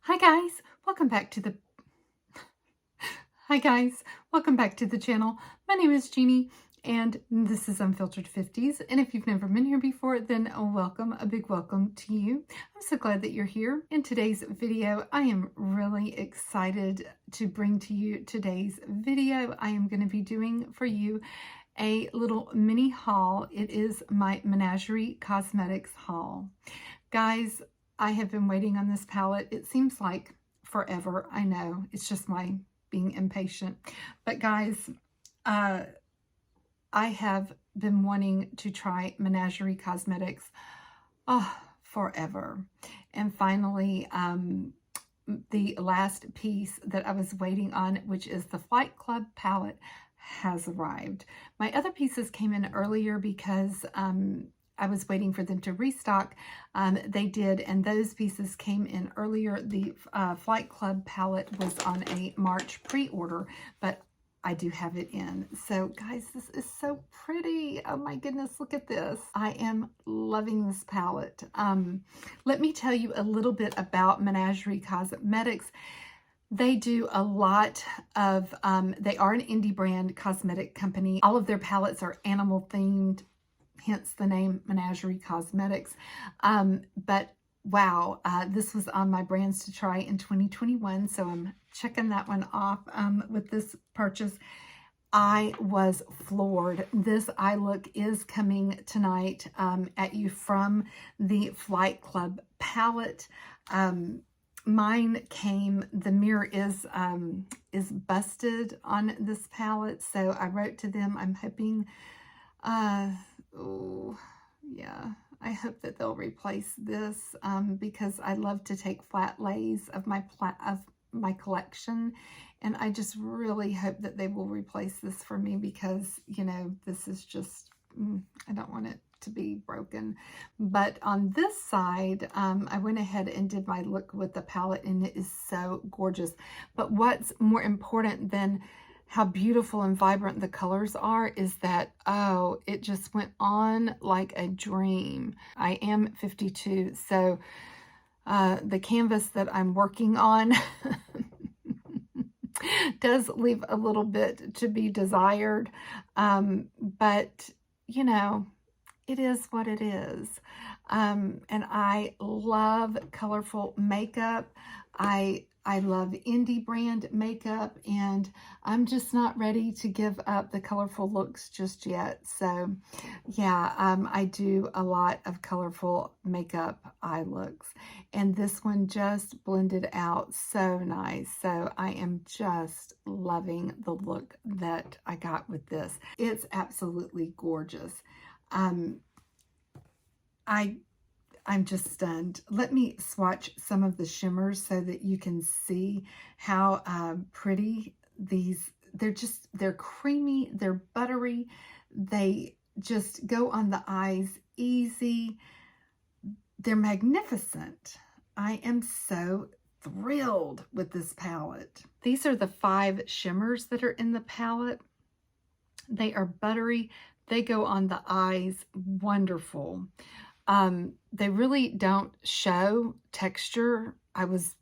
Hi guys, welcome back to the Hi guys, welcome back to the channel. My name is Jeannie and this is Unfiltered 50s. And if you've never been here before, then welcome, a big welcome to you. I'm so glad that you're here. In today's video, I am really excited to bring to you today's video. I am going to be doing for you a little mini haul. It is my Menagerie Cosmetics haul. Guys, I have been waiting on this palette. It seems like forever. I know, it's just my being impatient. But guys, I have been wanting to try Menagerie Cosmetics forever. And finally, the last piece that I was waiting on, which is the Flight Club palette, has arrived. My other pieces came in earlier because I was waiting for them to restock. They did, and those pieces came in earlier. The Flight Club palette was on a March pre-order, but I do have it in. So guys, this is so pretty. Oh my goodness, look at this. I am loving this palette. Let me tell you a little bit about Menagerie Cosmetics. They do a lot of, they are an indie brand cosmetic company. All of their palettes are animal themed, hence the name Menagerie Cosmetics. But wow, this was on my brands to try in 2021, so I'm checking that one off with this purchase. I was floored. This eye look is coming tonight at you from the Flight Club palette. Mine came, the mirror is busted on this palette, so I wrote to them. I'm hoping oh yeah, I hope that they'll replace this because I love to take flat lays of my collection, and I just really hope that they will replace this for me because, you know, this is just I don't want it to be broken. But on this side, I went ahead and did my look with the palette, and it is so gorgeous. But what's more important than how beautiful and vibrant the colors are is that, oh, it just went on like a dream. I am 52, so the canvas that I'm working on does leave a little bit to be desired, but you know, it is what it is. And I love colorful makeup. I love indie brand makeup, and I'm just not ready to give up the colorful looks just yet. So yeah, I do a lot of colorful makeup eye looks, and this one just blended out so nice. So I am just loving the look that I got with this. It's absolutely gorgeous. I'm just stunned. Let me swatch some of the shimmers so that you can see how pretty these, they're creamy, they're buttery, they just go on the eyes easy. They're magnificent. I am so thrilled with this palette. These are the 5 shimmers that are in the palette. They are buttery. They go on the eyes wonderful. They really don't show texture. That was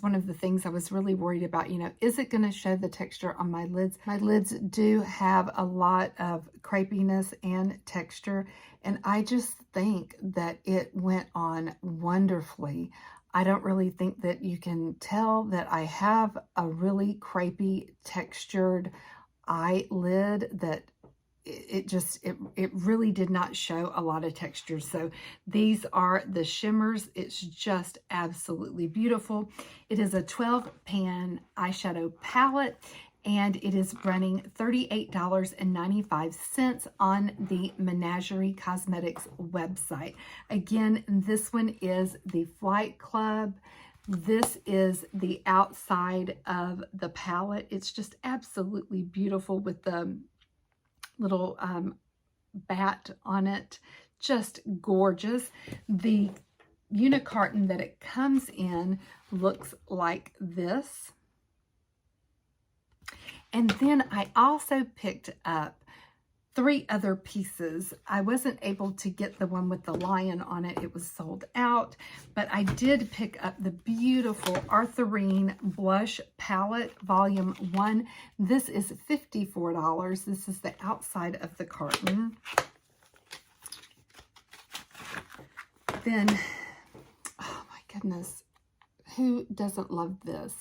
one of the things I was really worried about. You know, is it going to show the texture on my lids? My lids do have a lot of crepiness and texture, and I just think that it went on wonderfully. I don't really think that you can tell that I have a really crepey textured eyelid, that it really did not show a lot of texture. So these are the shimmers. It's just absolutely beautiful. It is a 12 pan eyeshadow palette, and it is running $38.95 on the Menagerie Cosmetics website. Again, this one is the Flight Club. This is the outside of the palette. It's just absolutely beautiful with the little bat on it. Just gorgeous. The unicarton that it comes in looks like this. And then I also picked up 3 other pieces. I wasn't able to get the one with the lion on it. It was sold out, but I did pick up the beautiful Arthurine Blush Palette Volume 1. This is $54. This is the outside of the carton. Then, oh my goodness, who doesn't love this?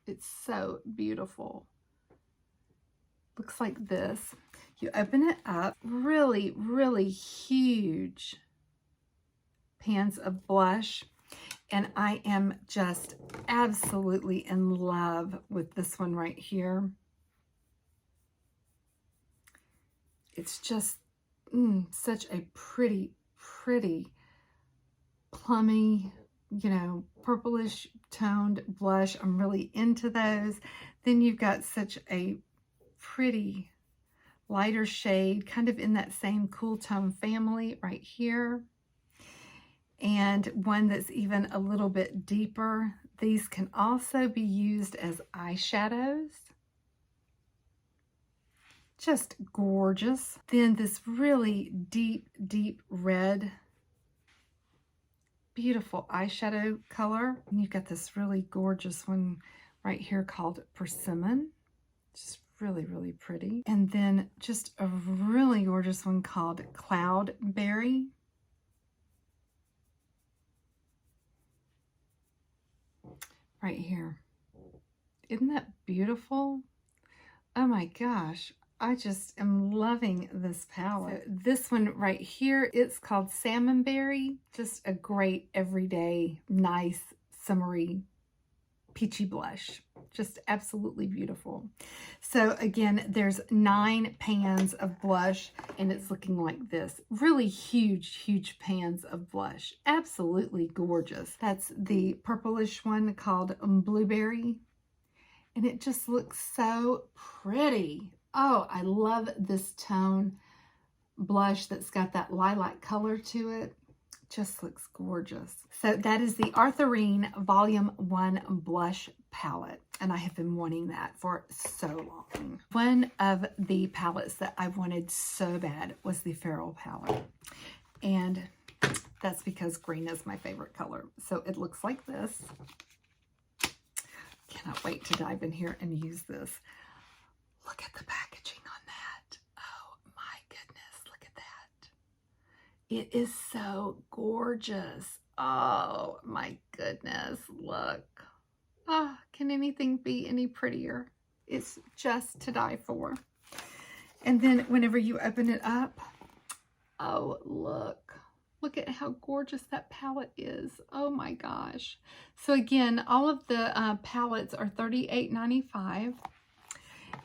It's so beautiful. Looks like this. You open it up, really, really huge pans of blush. And I am just absolutely in love with this one right here. It's just such a pretty, pretty, plummy, you know, purplish toned blush. I'm really into those. Then you've got such a pretty lighter shade, kind of in that same cool tone family right here. And one that's even a little bit deeper. These can also be used as eyeshadows. Just gorgeous. Then this really deep, deep red, beautiful eyeshadow color. And you've got this really gorgeous one right here called Persimmon. Just really, really pretty. And then just a really gorgeous one called Cloudberry. Right here. Isn't that beautiful? Oh my gosh. I just am loving this palette. So this one right here, it's called Salmonberry. Just a great everyday, nice, summery, peachy blush. Just absolutely beautiful. So again, there's 9 pans of blush and it's looking like this. Really huge, huge pans of blush. Absolutely gorgeous. That's the purplish one called Blueberry. And it just looks so pretty. Oh, I love this tone blush that's got that lilac color to it. Just looks gorgeous. So that is the Arthurine Volume 1 Blush Palette. And I have been wanting that for so long. One of the palettes that I wanted so bad was the Feral palette. And that's because green is my favorite color. So it looks like this. Cannot wait to dive in here and use this. Look at the packaging on that. Oh my goodness, look at that. It is so gorgeous. Oh my goodness, look. Ah, can anything be any prettier? It's just to die for. And then whenever you open it up, oh look. Look at how gorgeous that palette is. Oh my gosh. So again, all of the palettes are $38.95.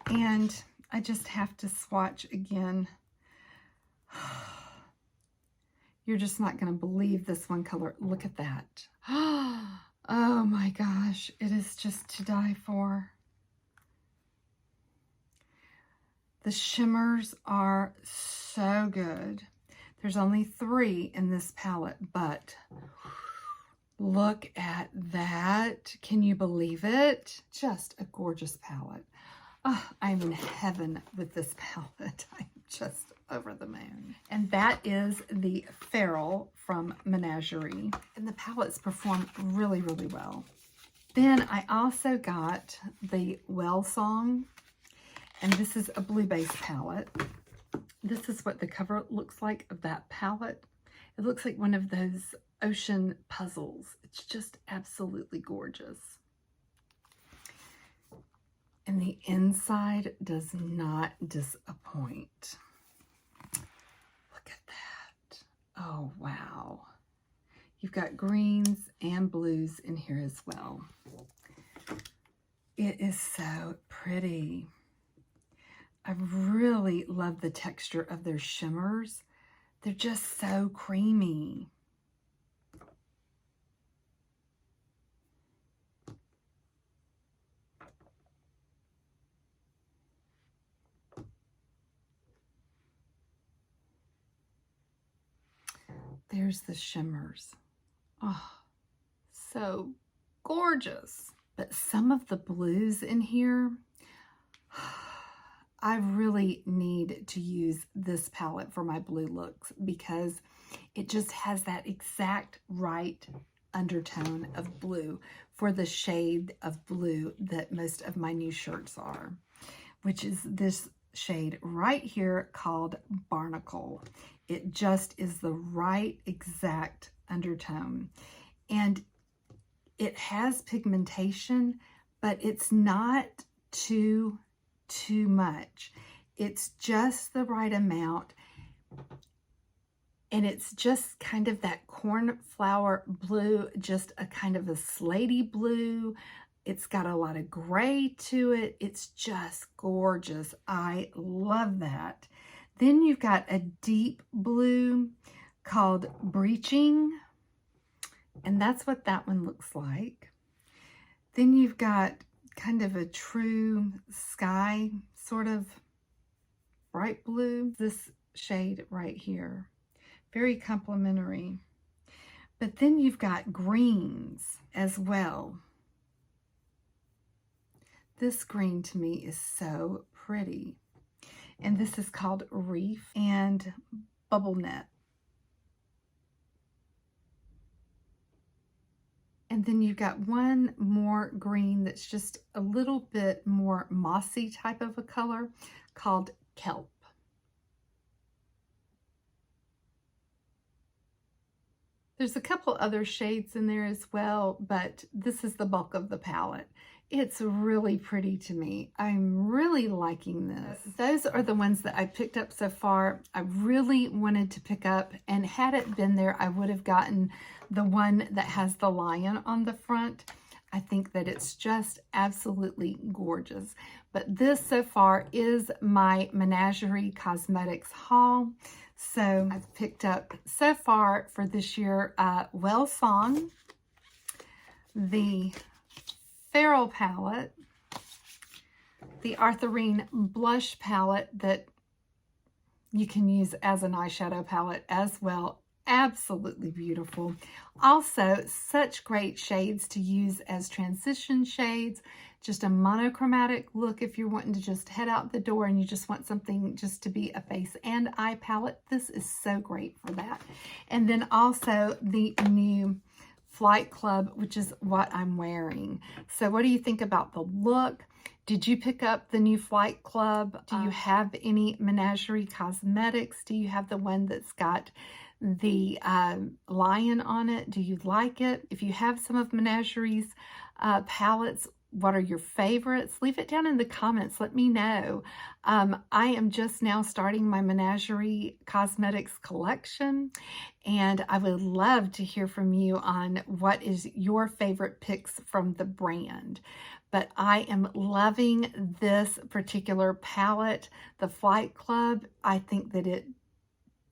And I just have to swatch again. You're just not going to believe this one color. Look at that. Oh my gosh. It is just to die for. The shimmers are so good. There's only 3 in this palette, but look at that. Can you believe it? Just a gorgeous palette. Oh, I'm in heaven with this palette. I'm just over the moon. And that is the Feral from Menagerie. And the palettes perform really, really well. Then I also got the WHALESONG. And this is a blue base palette. This is what the cover looks like of that palette. It looks like one of those ocean puzzles. It's just absolutely gorgeous. And the inside does not disappoint. Look at that. Oh, wow. You've got greens and blues in here as well. It is so pretty. I really love the texture of their shimmers. They're just so creamy. There's the shimmers. Oh, so gorgeous. But some of the blues in here, I really need to use this palette for my blue looks because it just has that exact right undertone of blue for the shade of blue that most of my new shirts are, which is this shade right here called Barnacle. It just is the right exact undertone. And it has pigmentation, but it's not too much. It's just the right amount. And it's just kind of that cornflower blue, just a kind of a slatey blue. It's got a lot of gray to it. It's just gorgeous. I love that. Then you've got a deep blue called Breaching, and that's what that one looks like. Then you've got kind of a true sky, sort of bright blue. This shade right here, very complementary. But then you've got greens as well. This green to me is so pretty. And this is called Reef and Bubble Net. And then you've got one more green that's just a little bit more mossy type of a color called Kelp. There's a couple other shades in there as well, but this is the bulk of the palette. It's really pretty to me. I'm really liking this. Those are the ones that I picked up so far. I really wanted to pick up, and had it been there, I would have gotten the one that has the lion on the front. I think that it's just absolutely gorgeous. But this so far is my Menagerie Cosmetics haul. So I've picked up so far for this year WHALESONG, the Feral palette, the Arthurine blush palette that you can use as an eyeshadow palette as well. Absolutely beautiful. Also, such great shades to use as transition shades. Just a monochromatic look if you're wanting to just head out the door and you just want something just to be a face and eye palette. This is so great for that. And then also the new Flight Club, which is what I'm wearing. So what do you think about the look? Did you pick up the new Flight Club? Do you have any Menagerie Cosmetics? Do you have the one that's got the lion on it? Do you like it? If you have some of Menagerie's palettes, what are your favorites? Leave it down in the comments. Let me know. I am just now starting my Menagerie Cosmetics collection, and I would love to hear from you on what is your favorite picks from the brand. But I am loving this particular palette, the Flight Club. I think that it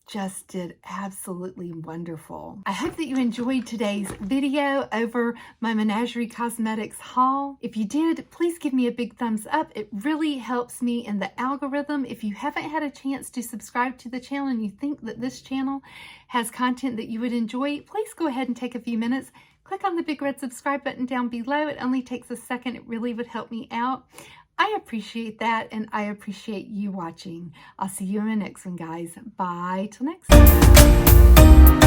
just did absolutely wonderful. I hope that you enjoyed today's video over my Menagerie Cosmetics haul. If you did, please give me a big thumbs up. It really helps me in the algorithm. If you haven't had a chance to subscribe to the channel and you think that this channel has content that you would enjoy, please go ahead and take a few minutes. Click on the big red subscribe button down below. It only takes a second. It really would help me out. I appreciate that, and I appreciate you watching. I'll see you in the next one, guys. Bye till next time.